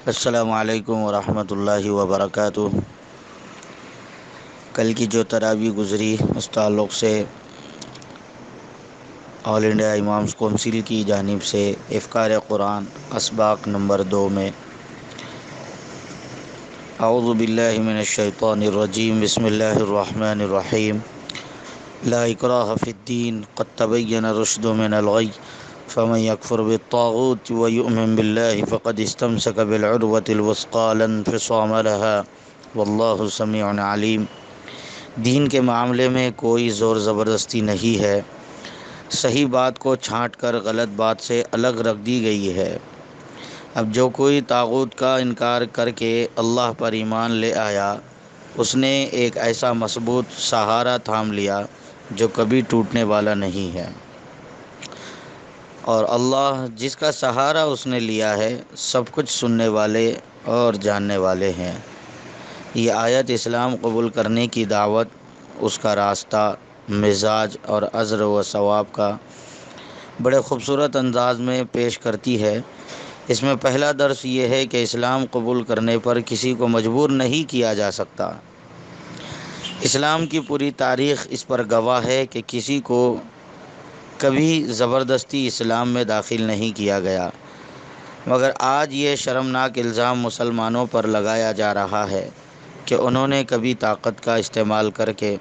السلام علیکم ورحمۃ اللہ وبرکاتہ۔ کل کی جو تراویح گزری اس تعلق سے آل انڈیا امامز کونسل کی جانب سے افکار قرآن اسباق نمبر 2 میں اعوذ باللہ من الشیطان الرجیم بسم اللہ الرحمن الرحیم لا اکراہ فی الدین قد تبین الرشد من الغی فمن یکفر بالطاغوت ویؤمن باللہ فقد استمسک بالعروۃ الوثقی لا انفصام لها واللہ سمیع علیم۔ دین کے معاملے میں کوئی زور زبردستی نہیں ہے، صحیح بات کو چھانٹ کر غلط بات سے الگ رکھ دی گئی ہے۔ اب جو کوئی طاغوت کا انکار کر کے اللہ پر ایمان لے آیا، اس نے ایک ایسا مضبوط سہارا تھام لیا جو کبھی ٹوٹنے والا نہیں ہے، اور اللہ جس کا سہارا اس نے لیا ہے سب کچھ سننے والے اور جاننے والے ہیں۔ یہ آیت اسلام قبول کرنے کی دعوت، اس کا راستہ، مزاج اور اجر و ثواب کا بڑے خوبصورت انداز میں پیش کرتی ہے۔ اس میں پہلا درس یہ ہے کہ اسلام قبول کرنے پر کسی کو مجبور نہیں کیا جا سکتا۔ اسلام کی پوری تاریخ اس پر گواہ ہے کہ کسی کو کبھی زبردستی اسلام میں داخل نہیں کیا گیا، مگر آج یہ شرمناک الزام مسلمانوں پر لگایا جا رہا ہے کہ انہوں نے کبھی طاقت کا استعمال کر کے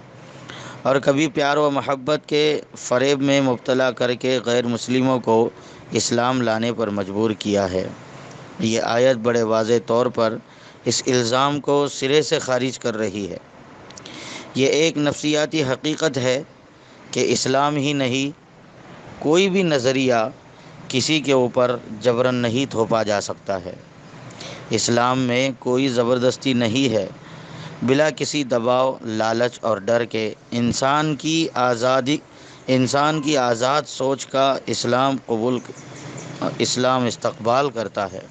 اور کبھی پیار و محبت کے فریب میں مبتلا کر کے غیر مسلموں کو اسلام لانے پر مجبور کیا ہے۔ یہ آیت بڑے واضح طور پر اس الزام کو سرے سے خارج کر رہی ہے۔ یہ ایک نفسیاتی حقیقت ہے کہ اسلام ہی نہیں، کوئی بھی نظریہ کسی کے اوپر جبراً نہیں تھوپا جا سکتا ہے۔ اسلام میں کوئی زبردستی نہیں ہے، بلا کسی دباؤ، لالچ اور ڈر کے انسان کی آزاد سوچ کا اسلام استقبال کرتا ہے۔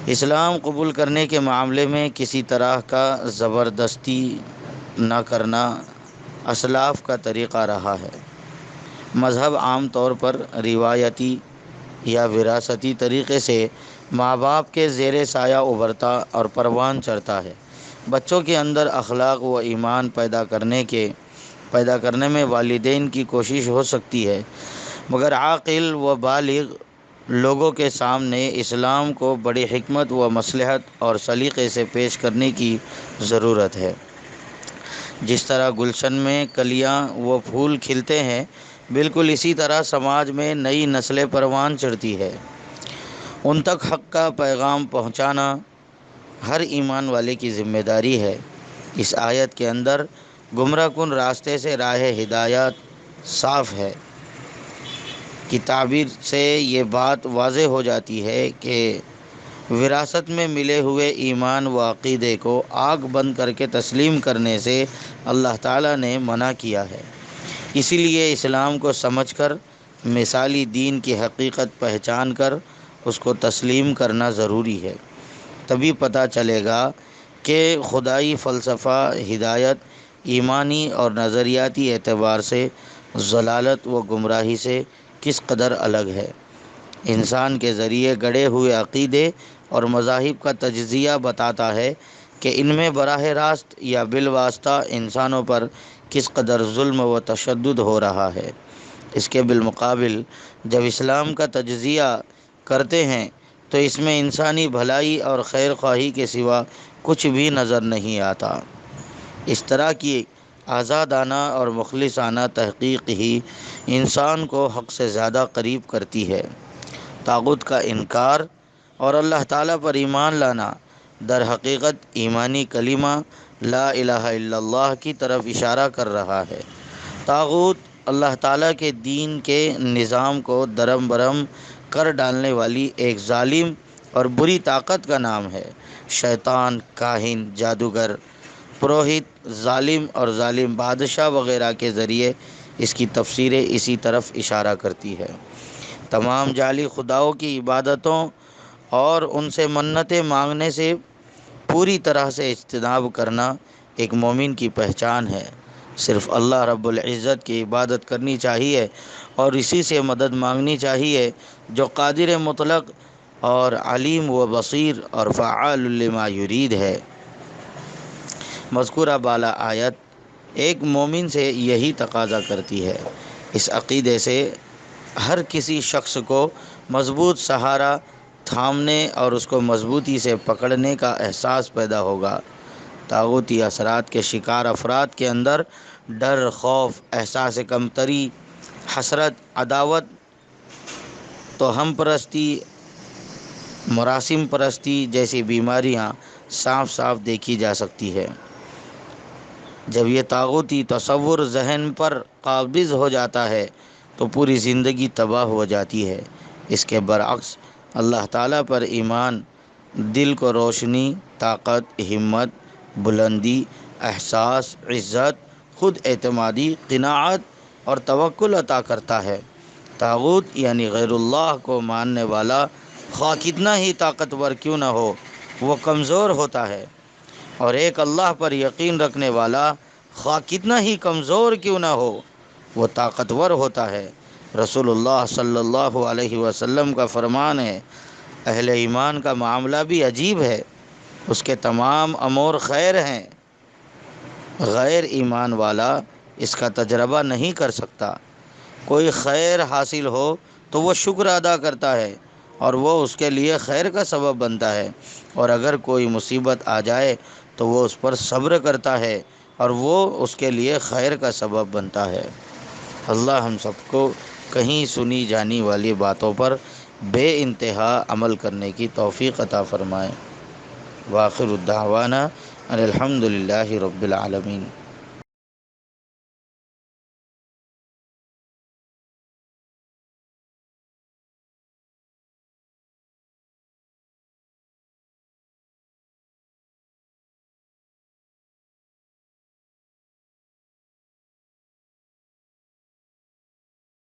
اسلام قبول کرنے کے معاملے میں کسی طرح کا زبردستی نہ کرنا اسلاف کا طریقہ رہا ہے۔ مذہب عام طور پر روایتی یا وراثتی طریقے سے ماں باپ کے زیر سایہ ابھرتا اور پروان چڑھتا ہے۔ بچوں کے اندر اخلاق و ایمان پیدا کرنے میں والدین کی کوشش ہو سکتی ہے، مگر عاقل و بالغ لوگوں کے سامنے اسلام کو بڑی حکمت و مصلحت اور سلیقے سے پیش کرنے کی ضرورت ہے۔ جس طرح گلشن میں کلیاں و پھول کھلتے ہیں، بالکل اسی طرح سماج میں نئی نسلیں پروان چڑھتی ہے۔ ان تک حق کا پیغام پہنچانا ہر ایمان والے کی ذمہ داری ہے۔ اس آیت کے اندر گمراہ کن راستے سے راہ ہدایت صاف ہے کی تعبیر سے یہ بات واضح ہو جاتی ہے کہ وراثت میں ملے ہوئے ایمان و عقیدے کو آنکھ بند کر کے تسلیم کرنے سے اللہ تعالیٰ نے منع کیا ہے۔ اسی لیے اسلام کو سمجھ کر، مثالی دین کی حقیقت پہچان کر اس کو تسلیم کرنا ضروری ہے۔ تبھی پتہ چلے گا کہ خدائی فلسفہ ہدایت ایمانی اور نظریاتی اعتبار سے ضلالت و گمراہی سے کس قدر الگ ہے۔ انسان کے ذریعے گڑھے ہوئے عقیدے اور مذاہب کا تجزیہ بتاتا ہے کہ ان میں براہ راست یا بالواسطہ انسانوں پر کس قدر ظلم و تشدد ہو رہا ہے۔ اس کے بالمقابل جب اسلام کا تجزیہ کرتے ہیں تو اس میں انسانی بھلائی اور خیر خواہی کے سوا کچھ بھی نظر نہیں آتا۔ اس طرح کی آزادانہ اور مخلصانہ تحقیق ہی انسان کو حق سے زیادہ قریب کرتی ہے۔ طاغوت کا انکار اور اللہ تعالیٰ پر ایمان لانا در حقیقت ایمانی کلمہ لا الہ الا اللہ کی طرف اشارہ کر رہا ہے۔ طاغوت اللہ تعالیٰ کے دین کے نظام کو درم برہم کر ڈالنے والی ایک ظالم اور بری طاقت کا نام ہے۔ شیطان، کاہن، جادوگر، پروہت، ظالم اور ظالم بادشاہ وغیرہ کے ذریعے اس کی تفسیریں اسی طرف اشارہ کرتی ہے۔ تمام جعلی خداؤں کی عبادتوں اور ان سے منتیں مانگنے سے پوری طرح سے اجتناب کرنا ایک مومن کی پہچان ہے۔ صرف اللہ رب العزت کی عبادت کرنی چاہیے اور اسی سے مدد مانگنی چاہیے جو قادر مطلق اور علیم و بصیر اور فعال لما یرید ہے۔ مذکورہ بالا آیت ایک مومن سے یہی تقاضا کرتی ہے۔ اس عقیدے سے ہر کسی شخص کو مضبوط سہارا تھامنے اور اس کو مضبوطی سے پکڑنے کا احساس پیدا ہوگا۔ طاغوتی اثرات کے شکار افراد کے اندر ڈر، خوف، احساس کمتری، حسرت، عداوت، توہم پرستی، مراسم پرستی جیسی بیماریاں صاف صاف دیکھی جا سکتی ہے۔ جب یہ طاغوتی تصور ذہن پر قابض ہو جاتا ہے تو پوری زندگی تباہ ہو جاتی ہے۔ اس کے برعکس اللہ تعالیٰ پر ایمان دل کو روشنی، طاقت، ہمت، بلندی، احساس، عزت، خود اعتمادی، قناعت اور توکل عطا کرتا ہے۔ طاغوت یعنی غیر اللہ کو ماننے والا خواہ کتنا ہی طاقتور کیوں نہ ہو وہ کمزور ہوتا ہے، اور ایک اللہ پر یقین رکھنے والا خواہ کتنا ہی کمزور کیوں نہ ہو وہ طاقتور ہوتا ہے۔ رسول اللہ صلی اللہ علیہ وسلم کا فرمان ہے، اہل ایمان کا معاملہ بھی عجیب ہے، اس کے تمام امور خیر ہیں، غیر ایمان والا اس کا تجربہ نہیں کر سکتا۔ کوئی خیر حاصل ہو تو وہ شکر ادا کرتا ہے اور وہ اس کے لیے خیر کا سبب بنتا ہے، اور اگر کوئی مصیبت آ جائے تو وہ اس پر صبر کرتا ہے اور وہ اس کے لیے خیر کا سبب بنتا ہے۔ اللہ ہم سب کو کہیں سنی جانی والی باتوں پر بے انتہا عمل کرنے کی توفیق عطا فرمائے۔ وآخر الدعوانا ان الحمد للہ رب العالمین۔